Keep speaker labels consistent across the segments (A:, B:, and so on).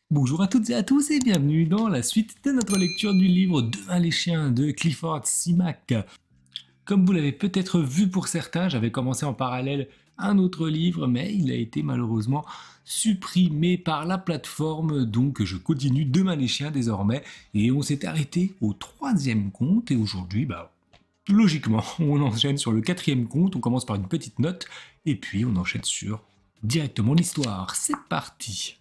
A: Bonjour à toutes et à tous et bienvenue dans la suite de notre lecture du livre Demain les chiens de Clifford Simak. Comme vous l'avez peut-être vu pour certains, j'avais commencé en parallèle un autre livre, mais il a été malheureusement supprimé par la plateforme, donc je continue Demain les chiens désormais, et on s'est arrêté au troisième conte, et aujourd'hui, logiquement, on enchaîne sur le quatrième conte, on commence par une petite note, et puis on enchaîne sur directement l'histoire. C'est parti!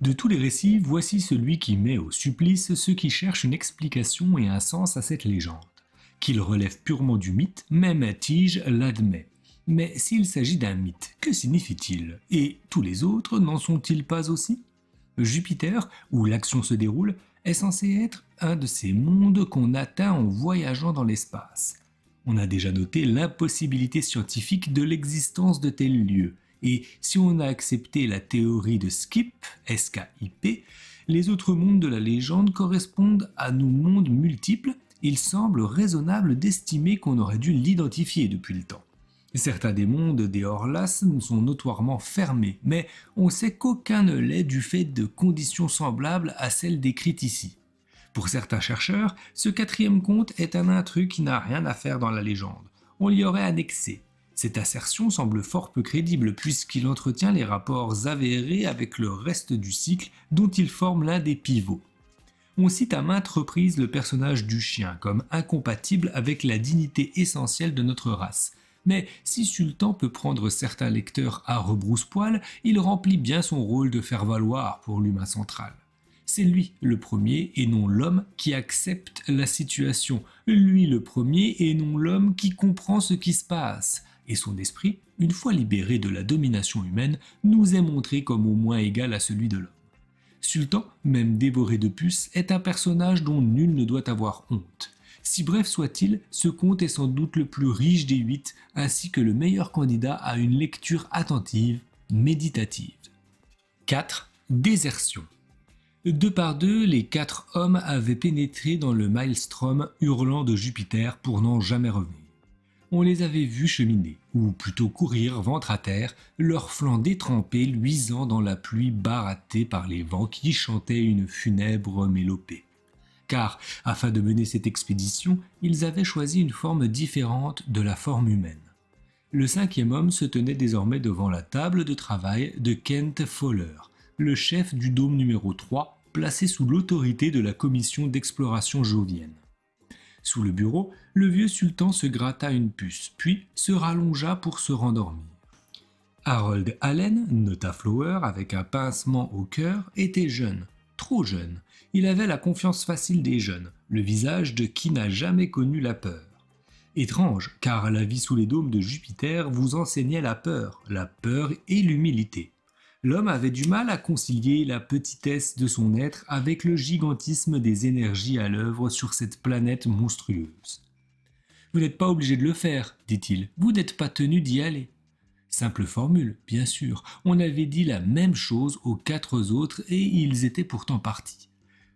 A: De tous les récits, voici celui qui met au supplice ceux qui cherchent une explication et un sens à cette légende. Qu'il relève purement du mythe, même Tige l'admet. Mais s'il s'agit d'un mythe, que signifie-t-il? Et tous les autres n'en sont-ils pas aussi? Jupiter, où l'action se déroule, est censé être un de ces mondes qu'on atteint en voyageant dans l'espace. On a déjà noté l'impossibilité scientifique de l'existence de tels lieux, et si on a accepté la théorie de Skip, S-K-I-P, les autres mondes de la légende correspondent à nos mondes multiples. Il semble raisonnable d'estimer qu'on aurait dû l'identifier depuis le temps. Certains des mondes des Horlas sont notoirement fermés, mais on sait qu'aucun ne l'est du fait de conditions semblables à celles décrites ici. Pour certains chercheurs, ce quatrième conte est un intrus qui n'a rien à faire dans la légende. On l'y aurait annexé. Cette assertion semble fort peu crédible puisqu'il entretient les rapports avérés avec le reste du cycle dont il forme l'un des pivots. On cite à maintes reprises le personnage du chien comme incompatible avec la dignité essentielle de notre race. Mais si Sultan peut prendre certains lecteurs à rebrousse-poil, il remplit bien son rôle de faire valoir pour l'humain central. C'est lui le premier et non l'homme qui accepte la situation, lui le premier et non l'homme qui comprend ce qui se passe. Et son esprit, une fois libéré de la domination humaine, nous est montré comme au moins égal à celui de l'homme. Sultan, même dévoré de puces, est un personnage dont nul ne doit avoir honte. Si bref soit-il, ce conte est sans doute le plus riche des 8, ainsi que le meilleur candidat à une lecture attentive, méditative. 4. Désertion. Deux par deux, les 4 hommes avaient pénétré dans le maelstrom hurlant de Jupiter pour n'en jamais revenir. On les avait vus cheminer, ou plutôt courir ventre à terre, leurs flancs détrempés luisant dans la pluie baratée par les vents qui chantaient une funèbre mélopée. Car, afin de mener cette expédition, ils avaient choisi une forme différente de la forme humaine. Le 5e homme se tenait désormais devant la table de travail de Kent Fowler, le chef du dôme numéro 3, placé sous l'autorité de la commission d'exploration jovienne. Sous le bureau, le vieux sultan se gratta une puce, puis se rallongea pour se rendormir. Harold Allen, nota Flower avec un pincement au cœur, était jeune, trop jeune. Il avait la confiance facile des jeunes, le visage de qui n'a jamais connu la peur. Étrange, car la vie sous les dômes de Jupiter vous enseignait la peur et l'humilité. L'homme avait du mal à concilier la petitesse de son être avec le gigantisme des énergies à l'œuvre sur cette planète monstrueuse. « Vous n'êtes pas obligé de le faire, dit-il, vous n'êtes pas tenu d'y aller. » Simple formule, bien sûr, on avait dit la même chose aux 4 autres et ils étaient pourtant partis.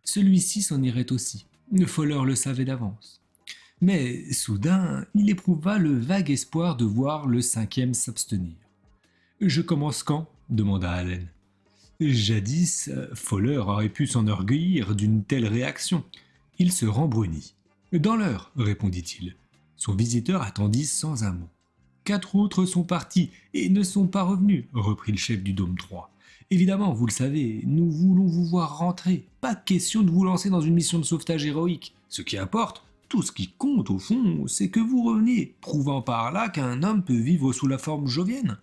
A: Celui-ci s'en irait aussi, Fowler le savait d'avance. Mais soudain, il éprouva le vague espoir de voir le 5e s'abstenir. « Je commence quand ?» demanda Allen. Jadis, Fowler aurait pu s'enorgueillir d'une telle réaction. Il se rembrunit. « Dans l'heure, répondit-il. Son visiteur attendit sans un mot. 4 autres sont partis et ne sont pas revenus, reprit le chef du dôme 3. Évidemment, vous le savez, nous voulons vous voir rentrer. Pas question de vous lancer dans une mission de sauvetage héroïque. Ce qui importe, tout ce qui compte au fond, c'est que vous reveniez, prouvant par là qu'un homme peut vivre sous la forme jovienne.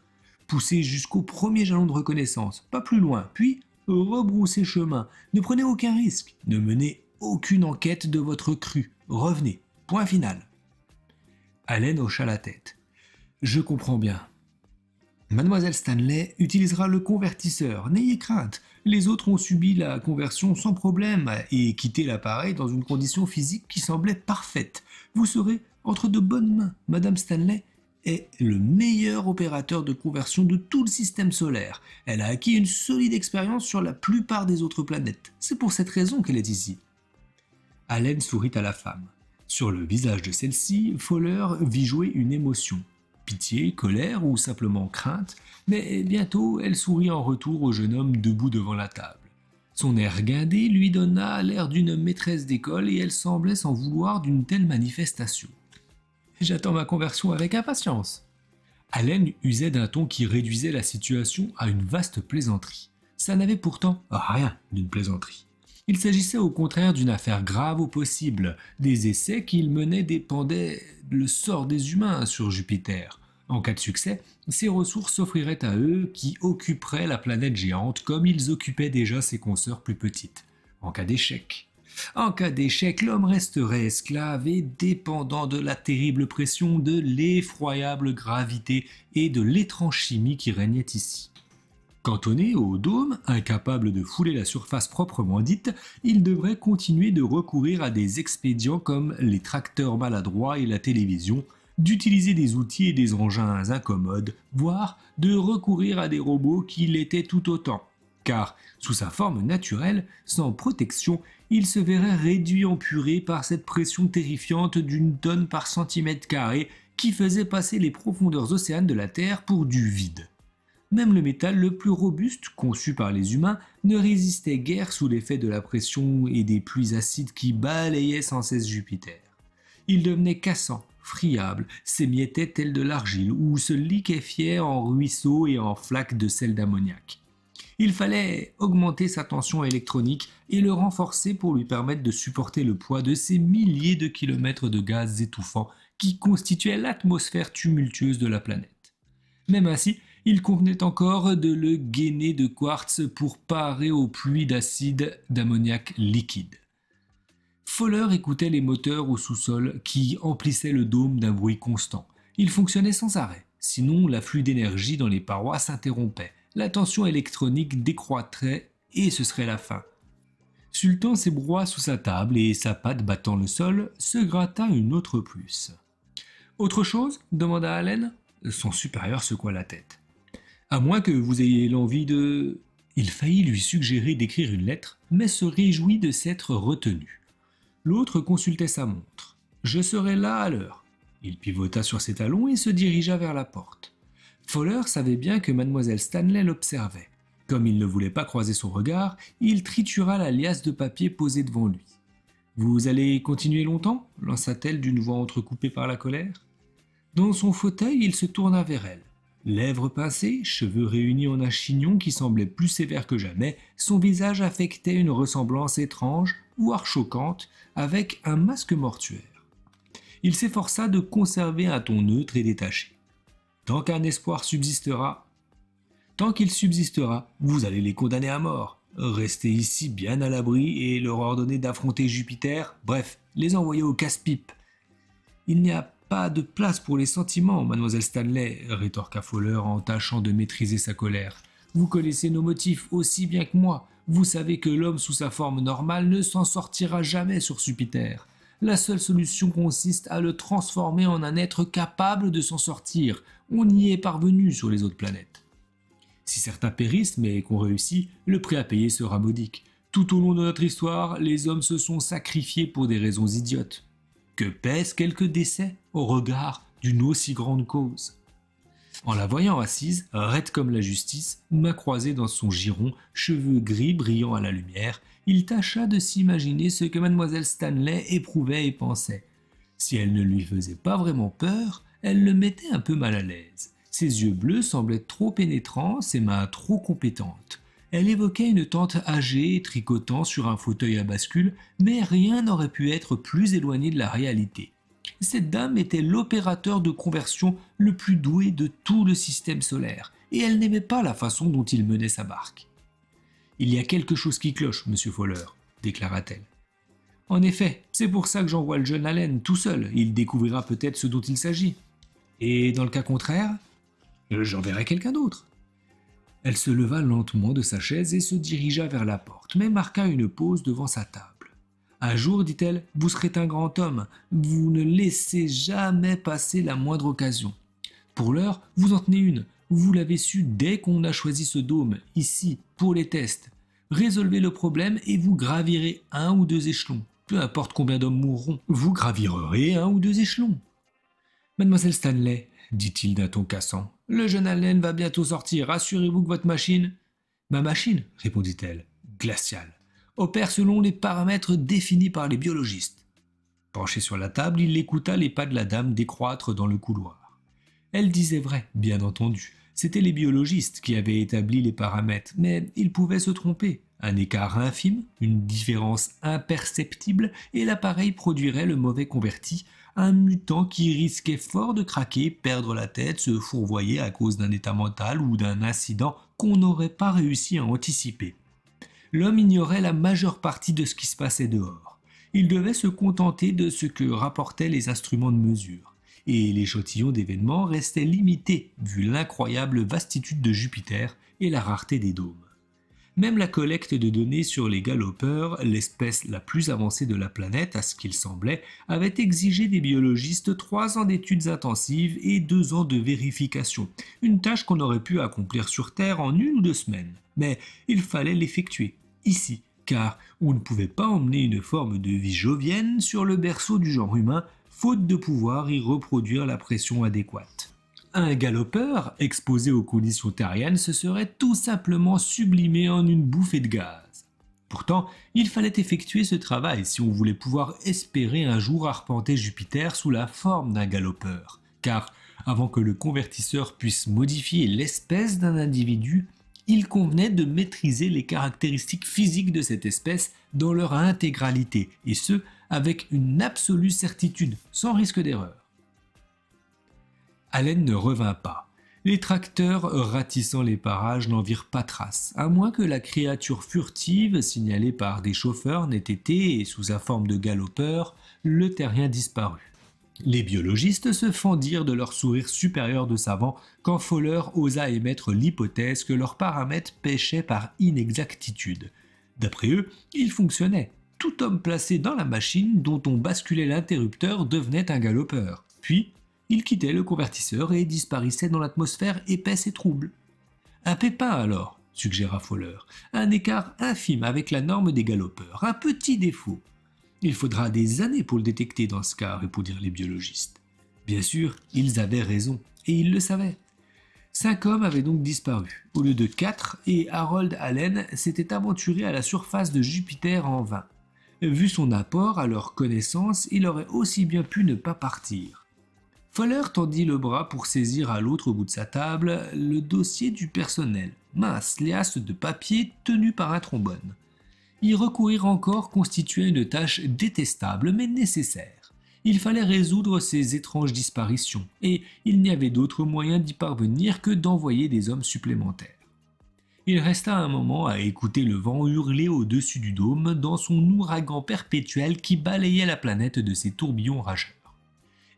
A: Poussez jusqu'au premier jalon de reconnaissance, pas plus loin, puis rebroussez chemin. Ne prenez aucun risque, ne menez aucune enquête de votre cru. Revenez, point final. Allen hocha la tête. Je comprends bien. Mademoiselle Stanley utilisera le convertisseur, n'ayez crainte. Les autres ont subi la conversion sans problème et quitté l'appareil dans une condition physique qui semblait parfaite. Vous serez entre de bonnes mains. Madame Stanley est le meilleur opérateur de conversion de tout le système solaire. Elle a acquis une solide expérience sur la plupart des autres planètes. C'est pour cette raison qu'elle est ici. Allen sourit à la femme. Sur le visage de celle-ci, Fowler vit jouer une émotion. pitié, colère ou simplement crainte, mais bientôt elle sourit en retour au jeune homme debout devant la table. Son air guindé lui donna l'air d'une maîtresse d'école et elle semblait s'en vouloir d'une telle manifestation. « J'attends ma conversion avec impatience !» Allen usait d'un ton qui réduisait la situation à une vaste plaisanterie. Ça n'avait pourtant rien d'une plaisanterie. Il s'agissait au contraire d'une affaire grave au possible. Des essais qu'il menait dépendaient le sort des humains sur Jupiter. En cas de succès, ces ressources s'offriraient à eux qui occuperaient la planète géante comme ils occupaient déjà ses consoeurs plus petites. En cas d'échec, l'homme resterait esclave et dépendant de la terrible pression, de l'effroyable gravité et de l'étrange chimie qui régnait ici. Cantonné au dôme, incapable de fouler la surface proprement dite, il devrait continuer de recourir à des expédients comme les tracteurs maladroits et la télévision, d'utiliser des outils et des engins incommodes, voire de recourir à des robots qui l'étaient tout autant. Car, sous sa forme naturelle, sans protection, il se verrait réduit en purée par cette pression terrifiante d'une tonne par centimètre carré qui faisait passer les profondeurs océanes de la Terre pour du vide. Même le métal le plus robuste, conçu par les humains, ne résistait guère sous l'effet de la pression et des pluies acides qui balayaient sans cesse Jupiter. Il devenait cassant, friable, s'émiettait tel de l'argile ou se liquéfiait en ruisseaux et en flaques de sel d'ammoniac. Il fallait augmenter sa tension électronique et le renforcer pour lui permettre de supporter le poids de ces milliers de kilomètres de gaz étouffants qui constituaient l'atmosphère tumultueuse de la planète. Même ainsi, il convenait encore de le gainer de quartz pour parer aux pluies d'acide d'ammoniac liquide. Fowler écoutait les moteurs au sous-sol qui emplissaient le dôme d'un bruit constant. Ils fonctionnaient sans arrêt, sinon l'afflux d'énergie dans les parois s'interrompait, la tension électronique décroîtrait et ce serait la fin. Sultan s'ébroua sous sa table et sa patte battant le sol, se gratta une autre puce. « Autre chose » demanda Allen. Son supérieur secoua la tête. « À moins que vous ayez l'envie de... » Il faillit lui suggérer d'écrire une lettre, mais se réjouit de s'être retenu. L'autre consultait sa montre. « Je serai là à l'heure. » Il pivota sur ses talons et se dirigea vers la porte. Fowler savait bien que Mademoiselle Stanley l'observait. Comme il ne voulait pas croiser son regard, il tritura la liasse de papier posée devant lui. « Vous allez continuer longtemps » lança-t-elle d'une voix entrecoupée par la colère. Dans son fauteuil, il se tourna vers elle. Lèvres pincées, cheveux réunis en un chignon qui semblait plus sévère que jamais, son visage affectait une ressemblance étrange, voire choquante, avec un masque mortuaire. Il s'efforça de conserver un ton neutre et détaché. Tant qu'un espoir subsistera, tant qu'il subsistera, vous allez les condamner à mort. Rester ici bien à l'abri et leur ordonner d'affronter Jupiter, bref, les envoyer au casse-pipe. Il n'y a pas de place pour les sentiments, mademoiselle Stanley, rétorqua Fowler en tâchant de maîtriser sa colère. Vous connaissez nos motifs aussi bien que moi. Vous savez que l'homme sous sa forme normale ne s'en sortira jamais sur Jupiter. La seule solution consiste à le transformer en un être capable de s'en sortir. On y est parvenu sur les autres planètes. Si certains périssent mais qu'on réussit, le prix à payer sera modique. Tout au long de notre histoire, les hommes se sont sacrifiés pour des raisons idiotes. Que pèsent quelques décès au regard d'une aussi grande cause? En la voyant assise, raide comme la justice, main croisée dans son giron, cheveux gris brillant à la lumière, il tâcha de s'imaginer ce que mademoiselle Stanley éprouvait et pensait. Si elle ne lui faisait pas vraiment peur, elle le mettait un peu mal à l'aise. Ses yeux bleus semblaient trop pénétrants, ses mains trop compétentes. Elle évoquait une tante âgée tricotant sur un fauteuil à bascule, mais rien n'aurait pu être plus éloigné de la réalité. Cette dame était l'opérateur de conversion le plus doué de tout le système solaire, et elle n'aimait pas la façon dont il menait sa barque. « Il y a quelque chose qui cloche, monsieur Fowler, » déclara-t-elle. « En effet, c'est pour ça que j'envoie le jeune Allen tout seul, il découvrira peut-être ce dont il s'agit. Et dans le cas contraire, j'enverrai quelqu'un d'autre. » Elle se leva lentement de sa chaise et se dirigea vers la porte, mais marqua une pause devant sa table. « Un jour, dit-elle, vous serez un grand homme, vous ne laissez jamais passer la moindre occasion. Pour l'heure, vous en tenez une, vous l'avez su dès qu'on a choisi ce dôme, ici, pour les tests. Résolvez le problème et vous gravirez 1 ou 2 échelons. Peu importe combien d'hommes mourront, vous gravirez 1 ou 2 échelons. » Mademoiselle Stanley, dit-il d'un ton cassant. Le jeune Allen va bientôt sortir, assurez-vous que votre machine... Ma machine, répondit-elle, glaciale, opère selon les paramètres définis par les biologistes. Penché sur la table, il écouta les pas de la dame décroître dans le couloir. Elle disait vrai, bien entendu. C'étaient les biologistes qui avaient établi les paramètres, mais ils pouvaient se tromper. Un écart infime, une différence imperceptible, et l'appareil produirait le mauvais converti, un mutant qui risquait fort de craquer, perdre la tête, se fourvoyer à cause d'un état mental ou d'un incident qu'on n'aurait pas réussi à anticiper. L'homme ignorait la majeure partie de ce qui se passait dehors. Il devait se contenter de ce que rapportaient les instruments de mesure. Et l'échantillon d'événements restait limité vu l'incroyable vastitude de Jupiter et la rareté des dômes. Même la collecte de données sur les galopeurs, l'espèce la plus avancée de la planète à ce qu'il semblait, avait exigé des biologistes 3 ans d'études intensives et 2 ans de vérification, une tâche qu'on aurait pu accomplir sur Terre en 1 ou 2 semaines. Mais il fallait l'effectuer, ici, car on ne pouvait pas emmener une forme de vie jovienne sur le berceau du genre humain, faute de pouvoir y reproduire la pression adéquate. Un galopeur, exposé aux conditions terriennes, se serait tout simplement sublimé en une bouffée de gaz. Pourtant, il fallait effectuer ce travail si on voulait pouvoir espérer un jour arpenter Jupiter sous la forme d'un galopeur, car avant que le convertisseur puisse modifier l'espèce d'un individu, il convenait de maîtriser les caractéristiques physiques de cette espèce dans leur intégralité, et ce, avec une absolue certitude, sans risque d'erreur. Allen ne revint pas. Les tracteurs ratissant les parages n'en virent pas trace, à moins que la créature furtive signalée par des chauffeurs n'ait été, sous sa forme de galopeur, le terrien disparu. Les biologistes se fendirent de leur sourire supérieur de savant quand Fowler osa émettre l'hypothèse que leurs paramètres péchaient par inexactitude. D'après eux, ils fonctionnaient. Tout homme placé dans la machine dont on basculait l'interrupteur devenait un galopeur. Puis, il quittait le convertisseur et disparaissait dans l'atmosphère épaisse et trouble. Un pépin alors, suggéra Fowler, un écart infime avec la norme des galopeurs, un petit défaut. Il faudra des années pour le détecter dans ce cas, répondirent les biologistes. Bien sûr, ils avaient raison, et ils le savaient. 5 hommes avaient donc disparu, au lieu de 4, et Harold Allen s'était aventuré à la surface de Jupiter en vain. Vu son apport à leur connaissance, il aurait aussi bien pu ne pas partir. Fowler tendit le bras pour saisir à l'autre bout de sa table le dossier du personnel, mince liasse de papier tenue par un trombone. Y recourir encore constituait une tâche détestable mais nécessaire. Il fallait résoudre ces étranges disparitions, et il n'y avait d'autre moyen d'y parvenir que d'envoyer des hommes supplémentaires. Il resta un moment à écouter le vent hurler au-dessus du dôme dans son ouragan perpétuel qui balayait la planète de ses tourbillons rageurs.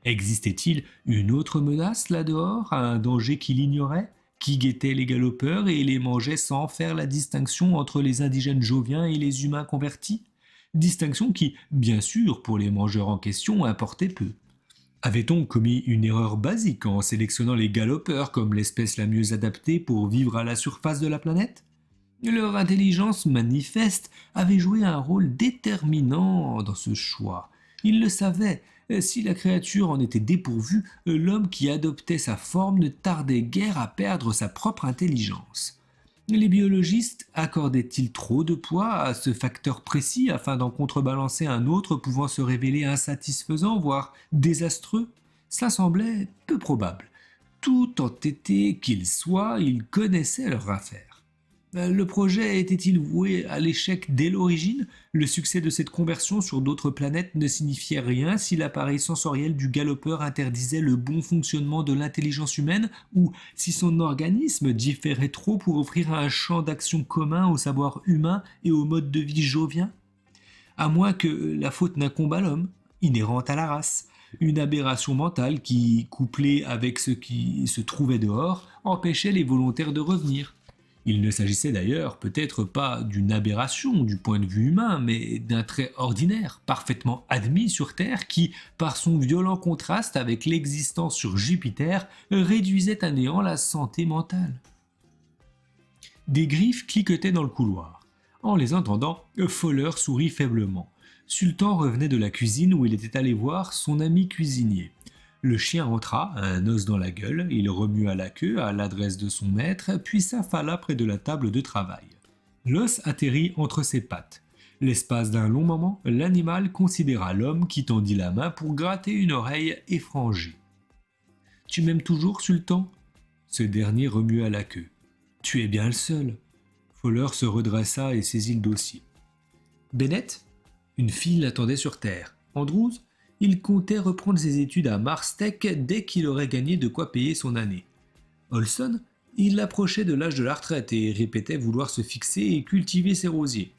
A: Existait-il une autre menace là-dehors, un danger qu'il ignorait, qui guettait les galopeurs et les mangeait sans faire la distinction entre les indigènes joviens et les humains convertis? Distinction qui, bien sûr, pour les mangeurs en question, importait peu. Avait-on commis une erreur basique en sélectionnant les galopeurs comme l'espèce la mieux adaptée pour vivre à la surface de la planète? Leur intelligence manifeste avait joué un rôle déterminant dans ce choix. Ils le savaient. Si la créature en était dépourvue, l'homme qui adoptait sa forme ne tardait guère à perdre sa propre intelligence. Les biologistes accordaient-ils trop de poids à ce facteur précis afin d'en contrebalancer un autre pouvant se révéler insatisfaisant, voire désastreux? Ça semblait peu probable. Tout entêté qu'ils soient, ils connaissaient leur affaire. Le projet était-il voué à l'échec dès l'origine? Le succès de cette conversion sur d'autres planètes ne signifiait rien si l'appareil sensoriel du galopeur interdisait le bon fonctionnement de l'intelligence humaine, ou si son organisme différait trop pour offrir un champ d'action commun au savoir humain et au mode de vie jovien? À moins que la faute n'incombe à l'homme, inhérente à la race, une aberration mentale qui, couplée avec ce qui se trouvait dehors, empêchait les volontaires de revenir. Il ne s'agissait d'ailleurs peut-être pas d'une aberration du point de vue humain, mais d'un trait ordinaire, parfaitement admis sur Terre, qui, par son violent contraste avec l'existence sur Jupiter, réduisait à néant la santé mentale. Des griffes cliquetaient dans le couloir. En les entendant, Fowler sourit faiblement. Sultan revenait de la cuisine où il était allé voir son ami cuisinier. Le chien entra, un os dans la gueule, il remua la queue à l'adresse de son maître, puis s'affala près de la table de travail. L'os atterrit entre ses pattes. L'espace d'un long moment, l'animal considéra l'homme qui tendit la main pour gratter une oreille effrangée. « Tu m'aimes toujours, Sultan ?» Ce dernier remua la queue. « Tu es bien le seul. » Fowler se redressa et saisit le dossier. Bennett ? Une fille l'attendait sur Terre. Andrews ? Il comptait reprendre ses études à Mars Tech dès qu'il aurait gagné de quoi payer son année. Olson ? Il approchait de l'âge de la retraite et répétait vouloir se fixer et cultiver ses rosiers.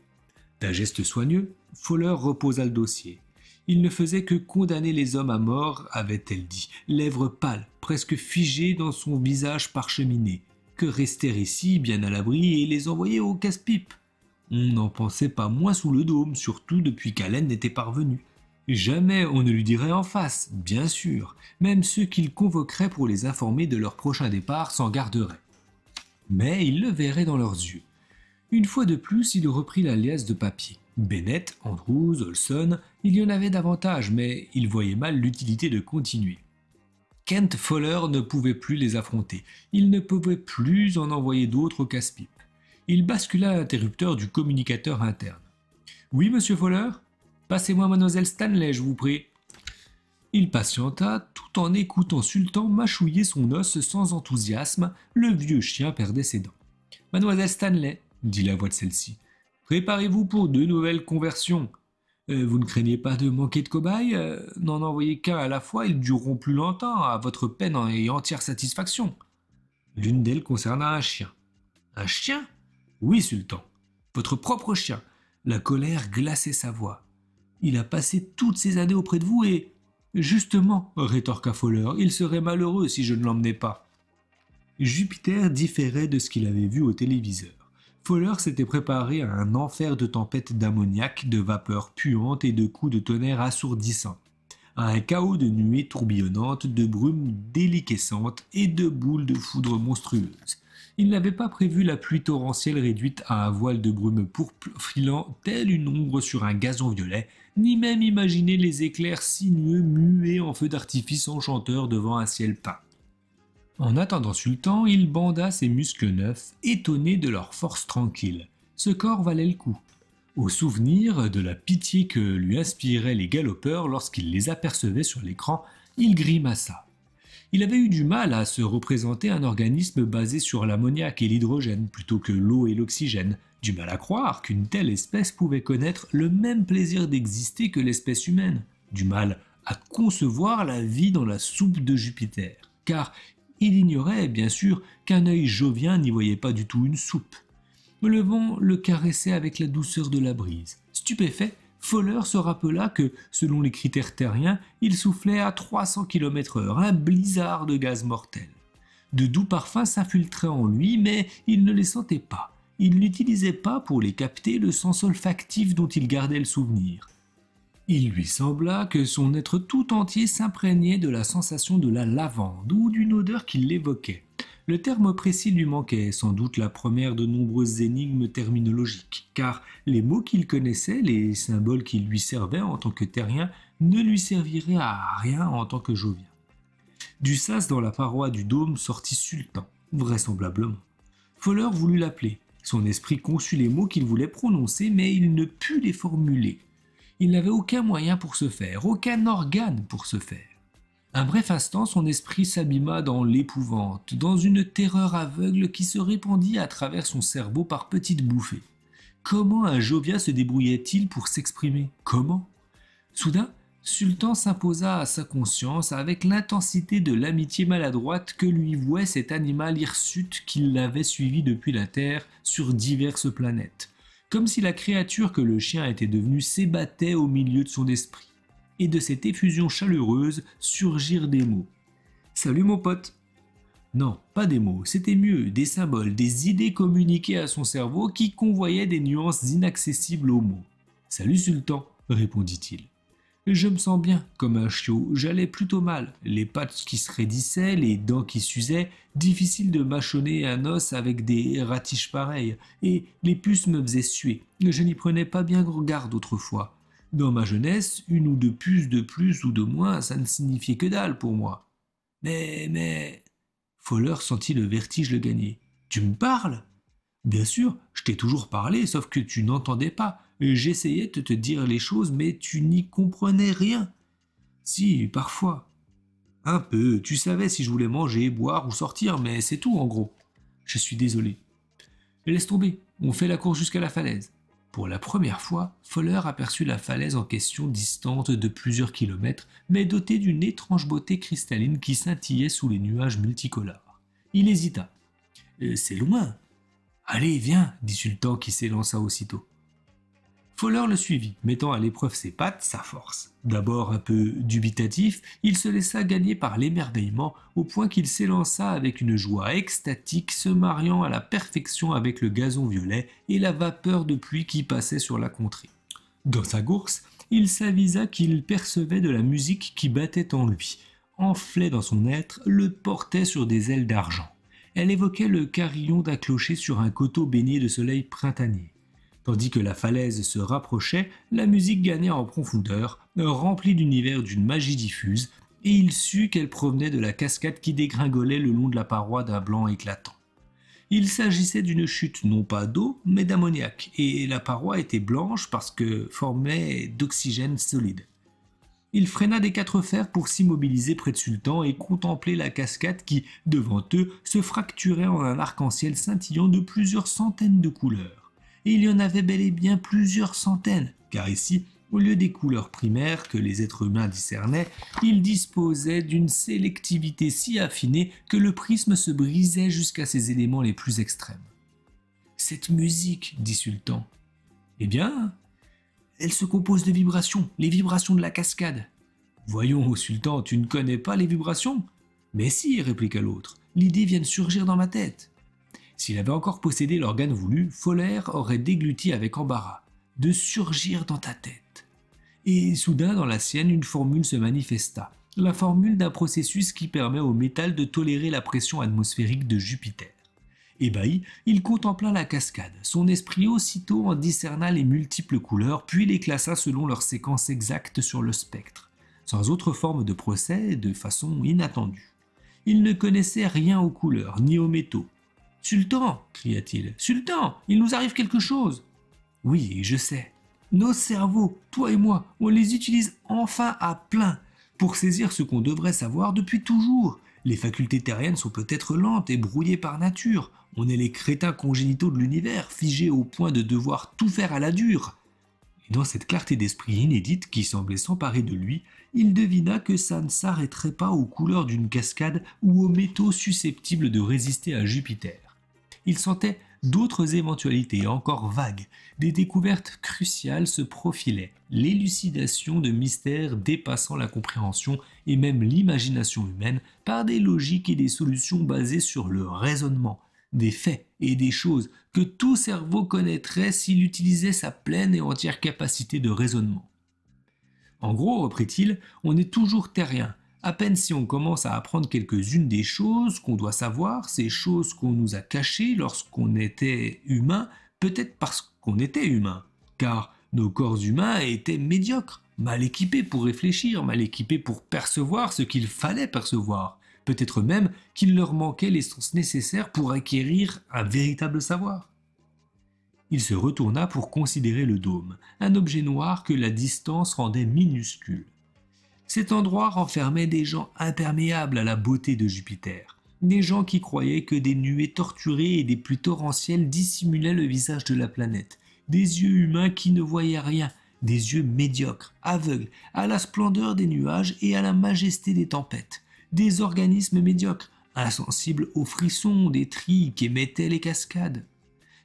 A: D'un geste soigneux, Fowler reposa le dossier. Il ne faisait que condamner les hommes à mort, avait-elle dit, lèvres pâles, presque figées dans son visage parcheminé. Que rester ici, bien à l'abri, et les envoyer au casse-pipe. On n'en pensait pas moins sous le dôme, surtout depuis qu'Allen n'était pas revenu. Jamais on ne lui dirait en face, bien sûr. Même ceux qu'il convoquerait pour les informer de leur prochain départ s'en garderaient. Mais il le verrait dans leurs yeux. Une fois de plus, il reprit la liasse de papier. Bennett, Andrews, Olson, il y en avait davantage, mais il voyait mal l'utilité de continuer. Kent Fowler ne pouvait plus les affronter. Il ne pouvait plus en envoyer d'autres au casse-pipe. Il bascula l'interrupteur du communicateur interne. « Oui, monsieur Fowler ? Passez-moi mademoiselle Stanley, je vous prie. » Il patienta, tout en écoutant Sultan mâchouiller son os sans enthousiasme. Le vieux chien perdait ses dents. « Mademoiselle Stanley, » dit la voix de celle-ci, « préparez-vous pour 2 nouvelles conversions. Vous ne craignez pas de manquer de cobayes ? N'en envoyez qu'un à la fois, ils dureront plus longtemps, à votre peine et entière satisfaction. » L'une d'elles concerna un chien. « Un chien ? Oui, Sultan. Votre propre chien. » La colère glaçait sa voix. « Il a passé toutes ces années auprès de vous et... » « Justement, rétorqua Fowler, il serait malheureux si je ne l'emmenais pas. » Jupiter différait de ce qu'il avait vu au téléviseur. Fowler s'était préparé à un enfer de tempêtes d'ammoniac, de vapeurs puantes et de coups de tonnerre assourdissants, à un chaos de nuées tourbillonnantes, de brumes déliquescentes et de boules de foudre monstrueuses. Il n'avait pas prévu la pluie torrentielle réduite à un voile de brume pourpre filant telle une ombre sur un gazon violet, ni même imaginé les éclairs sinueux muets en feux d'artifice enchanteurs devant un ciel peint. En attendant Sultan, il banda ses muscles neufs, étonné de leur force tranquille. Ce corps valait le coup. Au souvenir de la pitié que lui inspiraient les galopeurs lorsqu'il les apercevait sur l'écran, il grimaça. Il avait eu du mal à se représenter un organisme basé sur l'ammoniac et l'hydrogène plutôt que l'eau et l'oxygène, du mal à croire qu'une telle espèce pouvait connaître le même plaisir d'exister que l'espèce humaine, du mal à concevoir la vie dans la soupe de Jupiter, car il ignorait bien sûr qu'un œil jovien n'y voyait pas du tout une soupe. Le vent le caressait avec la douceur de la brise. Stupéfait, Fowler se rappela que, selon les critères terriens, il soufflait à 300 km/h, un blizzard de gaz mortel. De doux parfums s'infiltraient en lui, mais il ne les sentait pas. Il n'utilisait pas pour les capter le sens olfactif dont il gardait le souvenir. Il lui sembla que son être tout entier s'imprégnait de la sensation de la lavande ou d'une odeur qui l'évoquait. Le terme précis lui manquait, sans doute la première de nombreuses énigmes terminologiques, car les mots qu'il connaissait, les symboles qui lui servaient en tant que terrien, ne lui serviraient à rien en tant que jovien. Du sas dans la paroi du dôme sortit Sultan, vraisemblablement. Fowler voulut l'appeler. Son esprit conçut les mots qu'il voulait prononcer, mais il ne put les formuler. Il n'avait aucun moyen pour ce faire, aucun organe pour ce faire. Un bref instant, son esprit s'abîma dans l'épouvante, dans une terreur aveugle qui se répandit à travers son cerveau par petites bouffées. Comment un jovien se débrouillait-il pour s'exprimer ? Comment ? Soudain, Sultan s'imposa à sa conscience avec l'intensité de l'amitié maladroite que lui vouait cet animal hirsute qui l'avait suivi depuis la Terre sur diverses planètes, comme si la créature que le chien était devenu s'ébattait au milieu de son esprit. Et de cette effusion chaleureuse surgirent des mots. « Salut mon pote !» Non, pas des mots, c'était mieux, des symboles, des idées communiquées à son cerveau qui convoyaient des nuances inaccessibles aux mots. « Salut Sultan !» répondit-il. « Je me sens bien, comme un chiot, j'allais plutôt mal, les pattes qui se raidissaient, les dents qui s'usaient, difficile de mâchonner un os avec des ratiches pareilles, et les puces me faisaient suer, je n'y prenais pas bien garde autrefois. Dans ma jeunesse, une ou deux puces de plus ou de moins, ça ne signifiait que dalle pour moi. Mais... Fowler sentit le vertige le gagner. Tu me parles? Bien sûr, je t'ai toujours parlé, sauf que tu n'entendais pas. J'essayais de te dire les choses, mais tu n'y comprenais rien. Si, parfois. Un peu, tu savais si je voulais manger, boire ou sortir, mais c'est tout en gros. Je suis désolé. Laisse tomber, on fait la course jusqu'à la falaise. Pour la première fois, Fowler aperçut la falaise en question distante de plusieurs kilomètres, mais dotée d'une étrange beauté cristalline qui scintillait sous les nuages multicolores. Il hésita. C'est loin. Allez, viens, dit Sultan qui s'élança aussitôt. Fowler le suivit, mettant à l'épreuve ses pattes, sa force. D'abord un peu dubitatif, il se laissa gagner par l'émerveillement au point qu'il s'élança avec une joie extatique se mariant à la perfection avec le gazon violet et la vapeur de pluie qui passait sur la contrée. Dans sa course, il s'avisa qu'il percevait de la musique qui battait en lui, enflait dans son être, le portait sur des ailes d'argent. Elle évoquait le carillon d'un clocher sur un coteau baigné de soleil printanier. Tandis que la falaise se rapprochait, la musique gagnait en profondeur, remplie d'univers d'une magie diffuse, et il sut qu'elle provenait de la cascade qui dégringolait le long de la paroi d'un blanc éclatant. Il s'agissait d'une chute non pas d'eau, mais d'ammoniac, et la paroi était blanche parce que formée d'oxygène solide. Il freina des quatre fers pour s'immobiliser près de Sultan et contempler la cascade qui, devant eux, se fracturait en un arc-en-ciel scintillant de plusieurs centaines de couleurs. Et il y en avait bel et bien plusieurs centaines, car ici, au lieu des couleurs primaires que les êtres humains discernaient, ils disposaient d'une sélectivité si affinée que le prisme se brisait jusqu'à ses éléments les plus extrêmes. « Cette musique, dit Sultan. Eh bien, elle se compose de vibrations, les vibrations de la cascade. Voyons, Sultan, tu ne connais pas les vibrations? Mais si, répliqua l'autre, l'idée vient de surgir dans ma tête. S'il avait encore possédé l'organe voulu, Fowler aurait dégluti avec embarras. De surgir dans ta tête. Et soudain, dans la sienne, une formule se manifesta. La formule d'un processus qui permet au métal de tolérer la pression atmosphérique de Jupiter. Ébahi, il contempla la cascade. Son esprit aussitôt en discerna les multiples couleurs, puis les classa selon leur séquence exacte sur le spectre, sans autre forme de procès et de façon inattendue. Il ne connaissait rien aux couleurs, ni aux métaux. « Sultan !» cria-t-il. « Sultan, il nous arrive quelque chose !»« Oui, je sais. Nos cerveaux, toi et moi, on les utilise enfin à plein pour saisir ce qu'on devrait savoir depuis toujours. Les facultés terriennes sont peut-être lentes et brouillées par nature. On est les crétins congénitaux de l'univers, figés au point de devoir tout faire à la dure. » Et dans cette clarté d'esprit inédite qui semblait s'emparer de lui, il devina que ça ne s'arrêterait pas aux couleurs d'une cascade ou aux métaux susceptibles de résister à Jupiter. Il sentait d'autres éventualités encore vagues, des découvertes cruciales se profilaient, l'élucidation de mystères dépassant la compréhension et même l'imagination humaine par des logiques et des solutions basées sur le raisonnement, des faits et des choses que tout cerveau connaîtrait s'il utilisait sa pleine et entière capacité de raisonnement. En gros, reprit-il, on est toujours terrien. À peine si on commence à apprendre quelques-unes des choses qu'on doit savoir, ces choses qu'on nous a cachées lorsqu'on était humain, peut-être parce qu'on était humain, car nos corps humains étaient médiocres, mal équipés pour réfléchir, mal équipés pour percevoir ce qu'il fallait percevoir, peut-être même qu'il leur manquait l'essence nécessaire pour acquérir un véritable savoir. Il se retourna pour considérer le dôme, un objet noir que la distance rendait minuscule. Cet endroit renfermait des gens imperméables à la beauté de Jupiter, des gens qui croyaient que des nuées torturées et des pluies torrentielles dissimulaient le visage de la planète, des yeux humains qui ne voyaient rien, des yeux médiocres, aveugles, à la splendeur des nuages et à la majesté des tempêtes, des organismes médiocres, insensibles aux frissons des trilles qu'émettaient les cascades.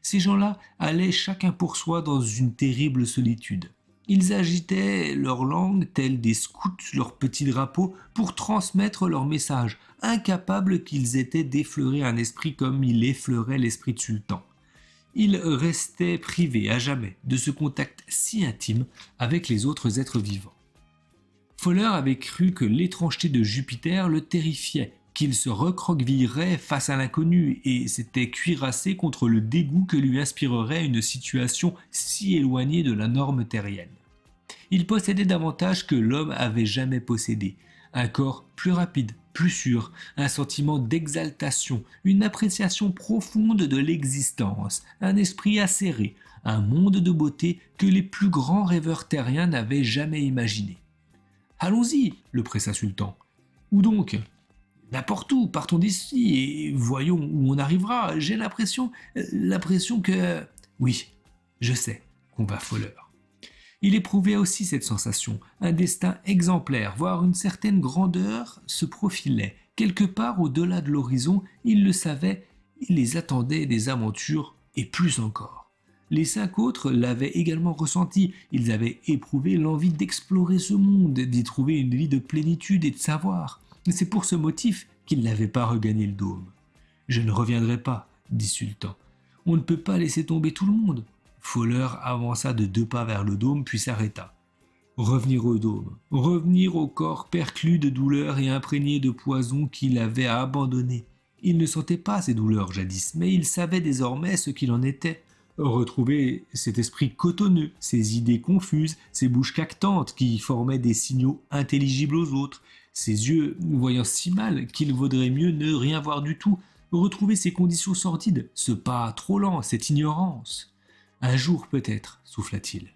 A: Ces gens-là allaient chacun pour soi dans une terrible solitude. Ils agitaient leur langue tels des scouts leurs petits drapeaux pour transmettre leur message, incapables qu'ils étaient d'effleurer un esprit comme il effleurait l'esprit de Sultan. Ils restaient privés à jamais de ce contact si intime avec les autres êtres vivants. Fowler avait cru que l'étrangeté de Jupiter le terrifiait, qu'il se recroquevillerait face à l'inconnu et s'était cuirassé contre le dégoût que lui inspirerait une situation si éloignée de la norme terrienne. Il possédait davantage que l'homme avait jamais possédé. Un corps plus rapide, plus sûr, un sentiment d'exaltation, une appréciation profonde de l'existence, un esprit acéré, un monde de beauté que les plus grands rêveurs terriens n'avaient jamais imaginé. Allons-y, le pressa Sultan. Où donc? N'importe où, partons d'ici et voyons où on arrivera. J'ai l'impression que... Oui, je sais qu'on va voleur. Il éprouvait aussi cette sensation. Un destin exemplaire, voire une certaine grandeur se profilait. Quelque part au-delà de l'horizon, il le savait, il les attendait des aventures et plus encore. Les 5 autres l'avaient également ressenti. Ils avaient éprouvé l'envie d'explorer ce monde, d'y trouver une vie de plénitude et de savoir. C'est pour ce motif qu'ils n'avaient pas regagné le dôme. « Je ne reviendrai pas, » dit Sultan. « On ne peut pas laisser tomber tout le monde. » Fowler avança de 2 pas vers le dôme puis s'arrêta. Revenir au dôme, revenir au corps perclus de douleur et imprégné de poison qu'il avait abandonné. Il ne sentait pas ces douleurs jadis, mais il savait désormais ce qu'il en était. Retrouver cet esprit cotonneux, ces idées confuses, ces bouches cactantes qui formaient des signaux intelligibles aux autres, ses yeux voyant si mal qu'il vaudrait mieux ne rien voir du tout, retrouver ces conditions sordides, ce pas trop lent, cette ignorance. Un jour peut-être, souffla-t-il.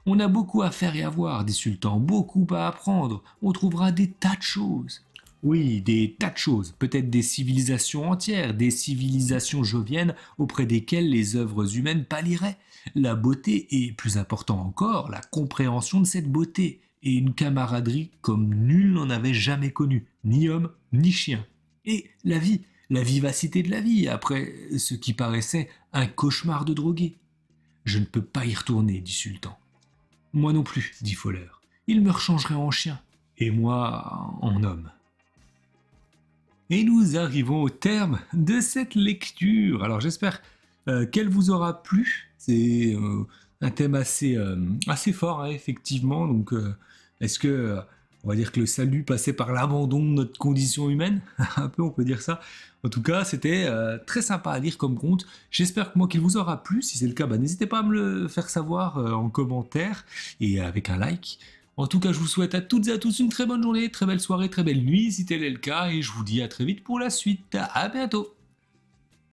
A: On a beaucoup à faire et à voir, dit Sultan, beaucoup à apprendre, on trouvera des tas de choses. Oui, des tas de choses, peut-être des civilisations entières, des civilisations joviennes auprès desquelles les œuvres humaines pâliraient. La beauté et, plus important encore, la compréhension de cette beauté et une camaraderie comme nul n'en avait jamais connue, ni homme ni chien. Et la vie, la vivacité de la vie, après ce qui paraissait un cauchemar de drogué. Je ne peux pas y retourner, dit Sultan. Moi non plus, dit Fowler. Il me rechangerait en chien, et moi en homme. Et nous arrivons au terme de cette lecture. Alors j'espère qu'elle vous aura plu. C'est un thème assez fort, hein, effectivement. Donc est-ce que on va dire que le salut passait par l'abandon de notre condition humaine? Un peu, on peut dire ça. En tout cas, c'était très sympa à lire comme conte. J'espère que moi qu'il vous aura plu. Si c'est le cas, n'hésitez pas à me le faire savoir en commentaire et avec un like. En tout cas, je vous souhaite à toutes et à tous une très bonne journée, très belle soirée, très belle nuit si tel est le cas. Et je vous dis à très vite pour la suite. À bientôt!